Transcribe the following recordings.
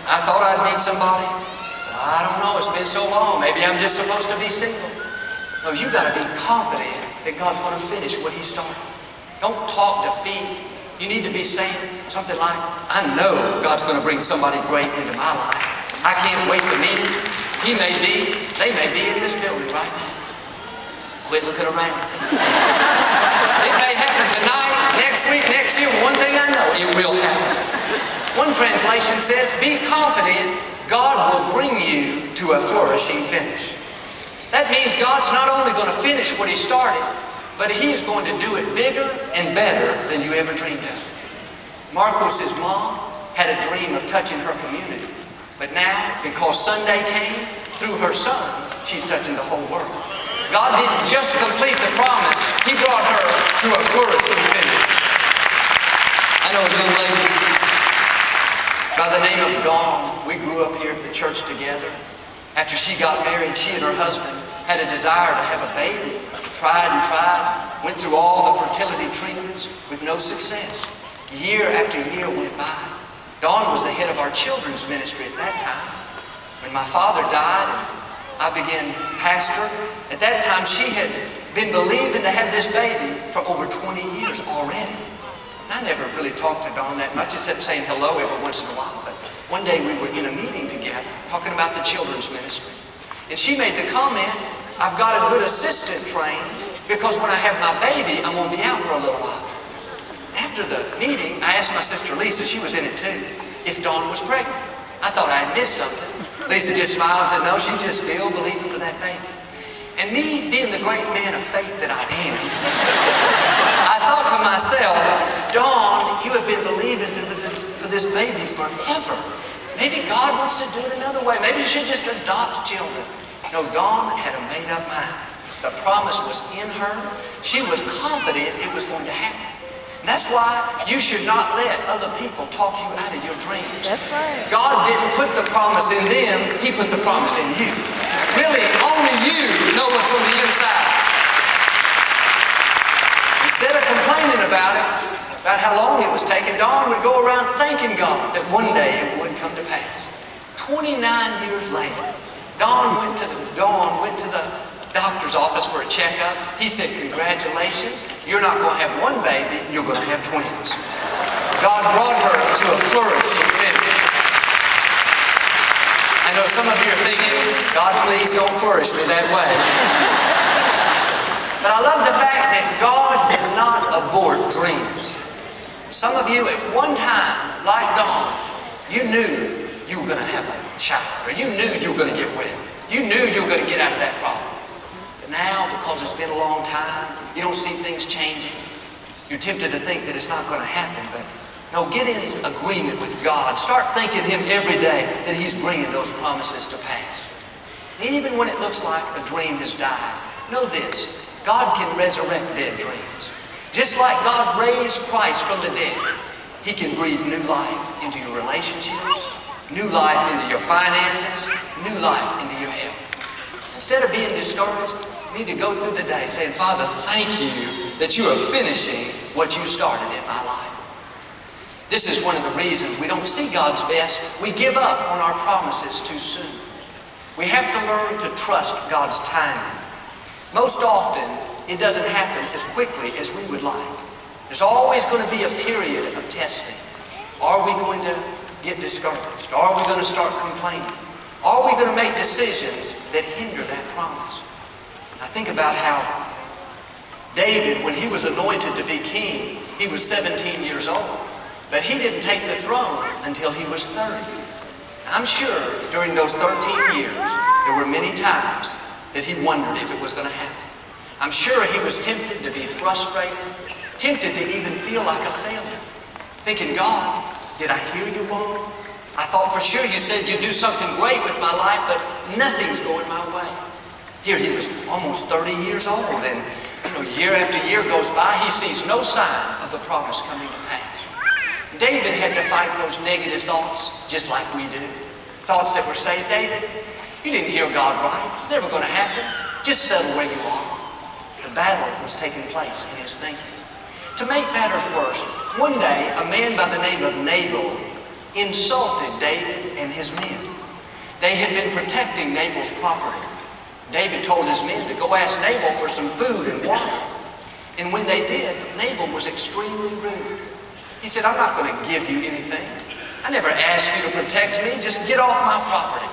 I thought I'd meet somebody, but I don't know, it's been so long. Maybe I'm just supposed to be single. No, you got to be confident that God's going to finish what He started. Don't talk defeat. You need to be saying something like, I know God's going to bring somebody great into my life. I can't wait to meet him. They may be in this building right now. Quit looking around. It may happen tonight, next week, next year. One thing I know, it will happen. One translation says, be confident God will bring you to a flourishing finish. That means God's not only going to finish what He started, but He's going to do it bigger and better than you ever dreamed of. Marcos's mom had a dream of touching her community. But now, because Sunday came, through her son, she's touching the whole world. God didn't just complete the promise, He brought her to a flourishing finish. I know a young lady by the name of Dawn. We grew up here at the church together. After she got married, she and her husband had a desire to have a baby. Tried and tried, went through all the fertility treatments with no success. Year after year went by. Dawn was the head of our children's ministry at that time. When my father died, I began pastor. At that time, she had been believing to have this baby for over 20 years already. I never really talked to Dawn that much, except saying hello every once in a while. But one day we were in a meeting together, talking about the children's ministry. And she made the comment, I've got a good assistant trained, because when I have my baby, I'm going to be out for a little while. After the meeting, I asked my sister Lisa, she was in it too, if Dawn was pregnant. I thought I had missed something. Lisa just smiled and said, no, she's just still believing for that baby. And me, being the great man of faith that I am, I thought to myself, Dawn, you have been believing for this baby forever. Maybe God wants to do it another way. Maybe you should just adopt children. No, Dawn had a made-up mind. The promise was in her. She was confident it was going to happen. And that's why you should not let other people talk you out of your dreams. That's right. God didn't put the promise in them, He put the promise in you. Really, only you know what's on the inside. Instead of complaining about it, about how long it was taking, Dawn would go around thanking God that one day it would come to pass. 29 years later, Dawn went to the doctor's office for a checkup. He said, congratulations, you're not going to have one baby, you're going to have twins. God brought her to a flourishing finish. I know some of you are thinking, God, please don't flourish me that way. But I love the fact that God does not abort dreams. Some of you at one time, like Dawn, you knew you were going to have a child, or you knew you were going to get well. You knew you were going to get out of that problem. But now, because it's been a long time, you don't see things changing. You're tempted to think that it's not going to happen, but no, get in agreement with God. Start thanking Him every day that He's bringing those promises to pass. Even when it looks like a dream has died, know this, God can resurrect dead dreams. Just like God raised Christ from the dead, He can breathe new life into your relationships, new life into your finances, new life into your health. Instead of being discouraged, you need to go through the day saying, Father, thank you that you are finishing what you started in my life. This is one of the reasons we don't see God's best. We give up on our promises too soon. We have to learn to trust God's timing. Most often, it doesn't happen as quickly as we would like. There's always going to be a period of testing. Are we going to get discouraged? Are we going to start complaining? Are we going to make decisions that hinder that promise? I think about how David, when he was anointed to be king, he was 17 years old. But he didn't take the throne until he was 30. I'm sure during those 13 years, there were many times that he wondered if it was going to happen. I'm sure he was tempted to be frustrated, tempted to even feel like a failure. Thinking, God, did I hear you wrong? I thought for sure you said you'd do something great with my life, but nothing's going my way. Here he was almost 30 years old, and year after year goes by, he sees no sign of the promise coming to pass. David had to fight those negative thoughts just like we do. Thoughts that were saying, David, you didn't hear God right. It's never going to happen. Just settle where you are. The battle was taking place in his thinking. To make matters worse, one day a man by the name of Nabal insulted David and his men. They had been protecting Nabal's property. David told his men to go ask Nabal for some food and water. And when they did, Nabal was extremely rude. He said, I'm not going to give you anything. I never asked you to protect me. Just get off my property.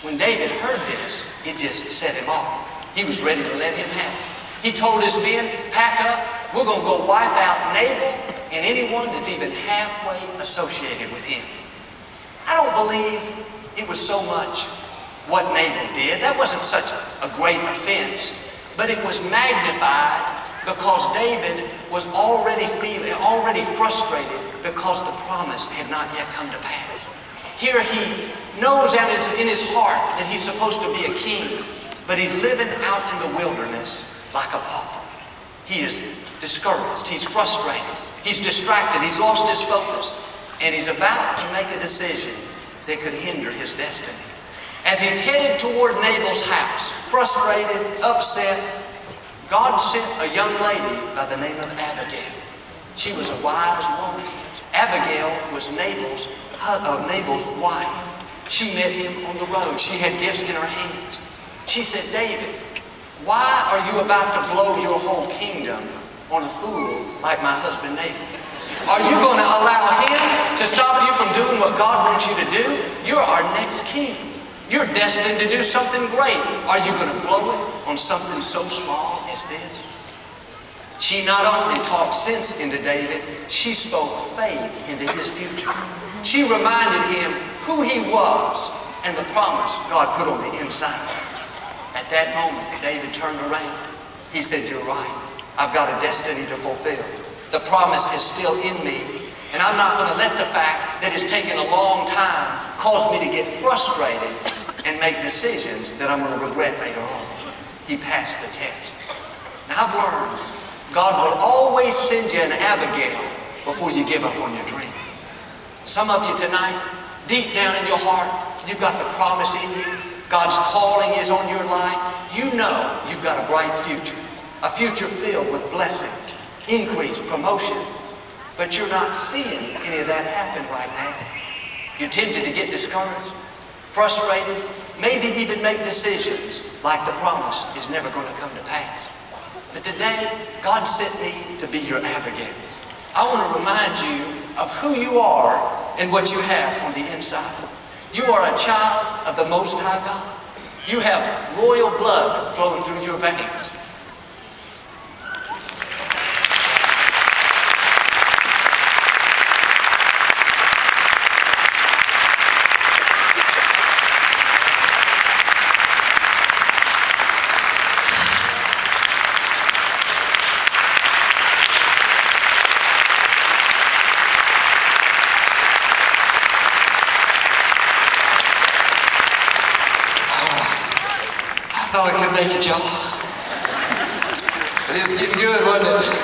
When David heard this, it just set him off. He was ready to let him have it. He told his men, pack up. We're going to go wipe out Nabal and anyone that's even halfway associated with him. I don't believe it was so much what Nabal did. That wasn't such a great offense, but it was magnified because David was already frustrated because the promise had not yet come to pass. Here he knows in his heart that he's supposed to be a king, but he's living out in the wilderness like a pauper. He is discouraged, he's frustrated, he's distracted, he's lost his focus, and he's about to make a decision that could hinder his destiny. As he's headed toward Nabal's house, frustrated, upset, God sent a young lady by the name of Abigail. She was a wise woman. Abigail was Nabal's wife. She met him on the road. She had gifts in her hands. She said, David, why are you about to blow your whole kingdom on a fool like my husband Nabal? Are you going to allow him to stop you from doing what God wants you to do? You're our next king. You're destined to do something great. Are you going to blow it on something so small as this? She not only talked sense into David, she spoke faith into his future. She reminded him who he was and the promise God put on the inside. At that moment, David turned around. He said, you're right. I've got a destiny to fulfill. The promise is still in me, and I'm not going to let the fact that it's taken a long time cause me to get frustrated and make decisions that I'm going to regret later on. He passed the test. Now I've learned God will always send you an Abigail before you give up on your dream. Some of you tonight, deep down in your heart, you've got the promise in you. God's calling is on your life. You know you've got a bright future, a future filled with blessings, increase, promotion, but you're not seeing any of that happen right now. You're tempted to get discouraged, frustrated, maybe even make decisions like the promise is never going to come to pass. But today, God sent me to be your Abigail. I want to remind you of who you are and what you have on the inside. You are a child of the Most High God. You have royal blood flowing through your veins. I thought I could make it, y'all. But it was getting good, wasn't it?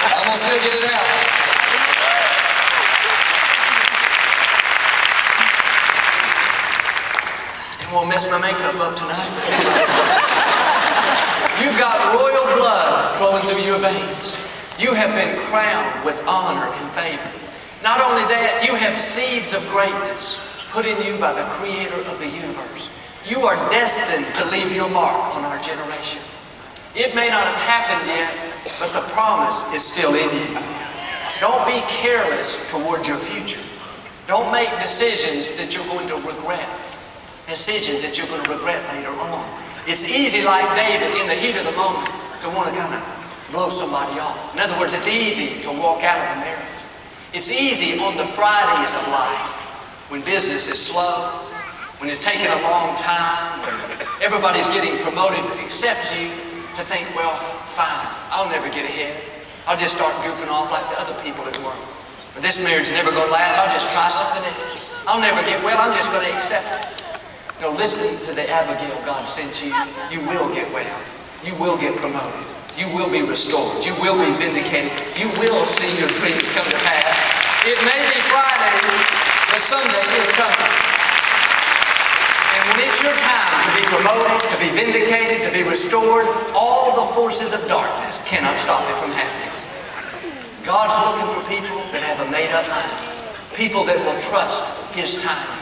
I'm gonna still get it out. Didn't want to mess my makeup up tonight. You've got royal blood flowing through your veins. You have been crowned with honor and favor. Not only that, you have seeds of greatness put in you by the Creator of the universe. You are destined to leave your mark on our generation. It may not have happened yet, but the promise is still in you. Don't be careless towards your future. Don't make decisions that you're going to regret. Decisions that you're going to regret later on. It's easy, like David, in the heat of the moment, to want to kind of blow somebody off. In other words, it's easy to walk out of a marriage. It's easy on the Fridays of life, when business is slow, when it's taking a long time, when everybody's getting promoted except you, to think, well, fine, I'll never get ahead. I'll just start goofing off like the other people at work. Or this marriage is never going to last, I'll just try something else. I'll never get well, I'm just going to accept it. No, listen to the Abigail God sent you. You will get well. You will get promoted. You will be restored. You will be vindicated. You will see your dreams come to pass. It may be Friday, but Sunday is coming. And when it's your time to be promoted, to be vindicated, to be restored, all the forces of darkness cannot stop it from happening. God's looking for people that have a made-up mind. People that will trust His timing.